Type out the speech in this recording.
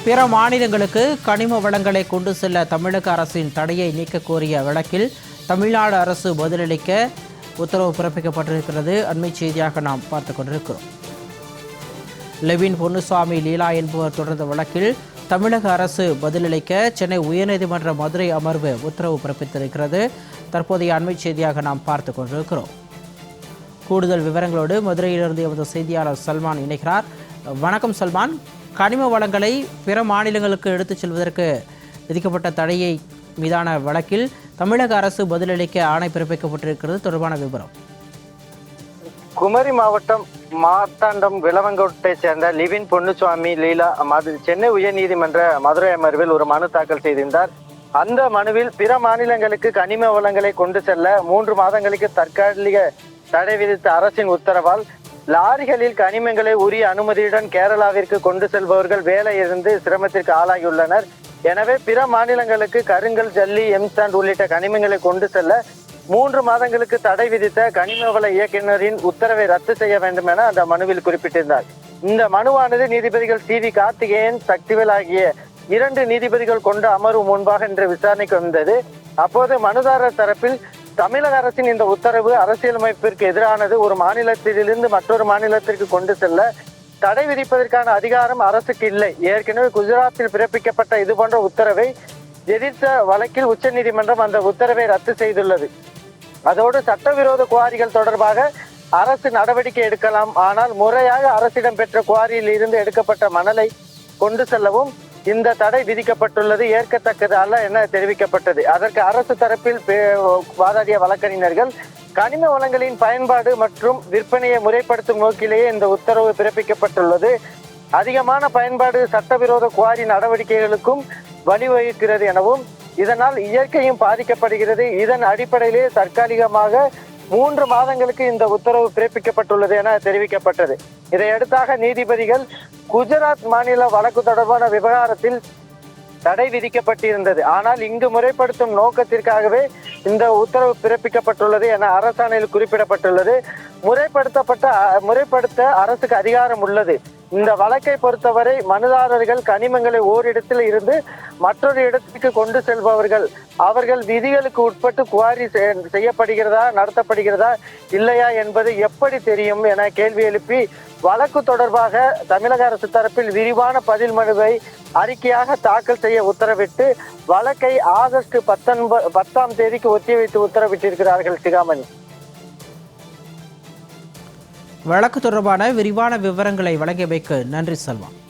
பிற மாநிலங்களுக்கு கனிம வளங்களை கொண்டு செல்ல தமிழக அரசின் தடையை நீக்க கோரிய வழக்கில் தமிழ்நாடு அரசு பதிலளிக்க உத்தரவு பிறப்பிக்கப்பட்டிருக்கிறது. அண்மை செய்தியாக நாம் பார்த்து கொண்டிருக்கிறோம். லெவின் பொன்னுசாமி லீலா என்பவர் தொடர்ந்த வழக்கில் தமிழக அரசு பதிலளிக்க சென்னை உயர்நீதிமன்ற மதுரை அமர்வு உத்தரவு பிறப்பித்திருக்கிறது. தற்போதைய அண்மை செய்தியாக நாம் பார்த்து கொண்டிருக்கிறோம். கூடுதல் விவரங்களோடு மதுரையிலிருந்து எமது செய்தியாளர் சல்மான் இணைகிறார். வணக்கம் சல்மான். கனிம வளங்களை பிற மாநிலங்களுக்கு எடுத்துச் செல்வதற்கு விதிக்கப்பட்ட தடையை மீதான வழக்கில் தமிழக அரசு பதிலளிக்க ஆணை பிறப்பிக்கப்பட்டிருக்கிறது. தொடர்பான விவரம். குமரி மாவட்டம் மார்த்தாண்டம் விளவங்கோட்டைச் சேர்ந்த லிவின் பொன்னுசாமி லீலா சென்னை உயர்நீதிமன்ற மதுரை அமர்வில் ஒரு மனு தாக்கல் செய்திருந்தார். அந்த மனுவில் பிற மாநிலங்களுக்கு கனிம வளங்களை கொண்டு செல்ல 3 மாதங்களுக்கு தற்காலிக தடை விதித்த அரசின் உத்தரவால் லாரிகளில் கனிமங்களை உரிய அனுமதியுடன் கேரளாவிற்கு கொண்டு செல்பவர்கள் வேலையிலிருந்து சிரமத்திற்கு ஆளாகியுள்ளனர். எனவே பிற மாநிலங்களுக்கு கருங்கல், ஜல்லி, எம்சாண்ட் உள்ளிட்ட கனிமங்களை கொண்டு செல்ல 3 மாதங்களுக்கு தடை விதித்த கனிம வள இயக்குநரின் உத்தரவை ரத்து செய்ய வேண்டும் என அந்த மனுவில் குறிப்பிட்டிருந்தார். இந்த மனுவானது நீதிபதிகள் சி.வி. கார்த்திகேயன், சக்திவேல் ஆகிய 2 நீதிபதிகள் கொண்ட அமர்வு முன்பாக இன்று விசாரணைக்கு வந்தது. அப்போது மனுதாரர் தரப்பில் தமிழக அரசின் இந்த உத்தரவு அரசியலமைப்பிற்கு எதிரானது, ஒரு மாநிலத்திலிருந்து மற்றொரு மாநிலத்திற்கு கொண்டு செல்ல தடை விதிப்பதற்கான அதிகாரம் அரசுக்கு இல்லை. ஏற்கனவே குஜராத்தில் பிறப்பிக்கப்பட்ட இதுபோன்ற உத்தரவை எதிர்த்த வழக்கில் உச்சநீதிமன்றம் அந்த உத்தரவை ரத்து செய்துள்ளது. அதோடு சட்டவிரோத குவாரிகள் தொடர்பாக அரசு நடவடிக்கை எடுக்கலாம். ஆனால் முறையாக அரசிடம் பெற்ற குவாரியில் இருந்து எடுக்கப்பட்ட மணலை கொண்டு செல்லவும் இந்த தடை விதிக்கப்பட்டுள்ளது ஏற்கத்தக்கது அல்ல என தெரிவிக்கப்பட்டது. அதற்கு அரசு தரப்பில் வாதாடிய வழக்கறிஞர்கள் கனிம வளங்களின் பயன்பாடு மற்றும் விற்பனையை முறைப்படுத்தும் நோக்கிலேயே இந்த உத்தரவு பிறப்பிக்கப்பட்டுள்ளது. அதிகமான பயன்பாடு சட்டவிரோத குவாரி நடவடிக்கைகளுக்கும் வழிவகுக்கிறது எனவும், இதனால் இயற்கையும் பாதிக்கப்படுகிறது. இதன் அடிப்படையிலே தற்காலிகமாக 3 மாதங்களுக்கு இந்த உத்தரவு பிறப்பிக்கப்பட்டுள்ளது என தெரிவிக்கப்பட்டது. இதையடுத்தாக நீதிபதிகள் குஜராத் மாநில வழக்கு தொடர்பான விவகாரத்தில் தடை விதிக்கப்பட்டிருந்தது. ஆனால் இங்கு முறைப்படுத்தும் நோக்கத்திற்காகவே இந்த உத்தரவு பிறப்பிக்கப்பட்டுள்ளது என அரசாணையில் குறிப்பிடப்பட்டுள்ளது. முறைப்படுத்த அரசுக்கு அதிகாரம் உள்ளது. இந்த வழக்கை பொறுத்தவரை மனுதாரர்கள் கனிமங்களை ஓரிடத்தில் இருந்து மற்றொரு இடத்திற்கு கொண்டு செல்பவர்கள் அவர்கள் விதிகளுக்கு உட்பட்டு குவாரி செய்யப்படுகிறதா, நடத்தப்படுகிறதா இல்லையா என்பது எப்படி தெரியும் என கேள்வி எழுப்பி வழக்கு தொடர்பாக தமிழக அரசு தரப்பில் விரிவான பதில் மனுவை அறிக்கையாக தாக்கல் செய்ய உத்தரவிட்டு வழக்கை ஆகஸ்ட் 10ஆம் தேதிக்கு ஒத்திவைத்து உத்தரவிட்டிருக்கிறார்கள். சிகாமணி, வழக்கு தொடர்பான விரிவான விவரங்களை வழங்கியமைக்கு நன்றி சல்மான்.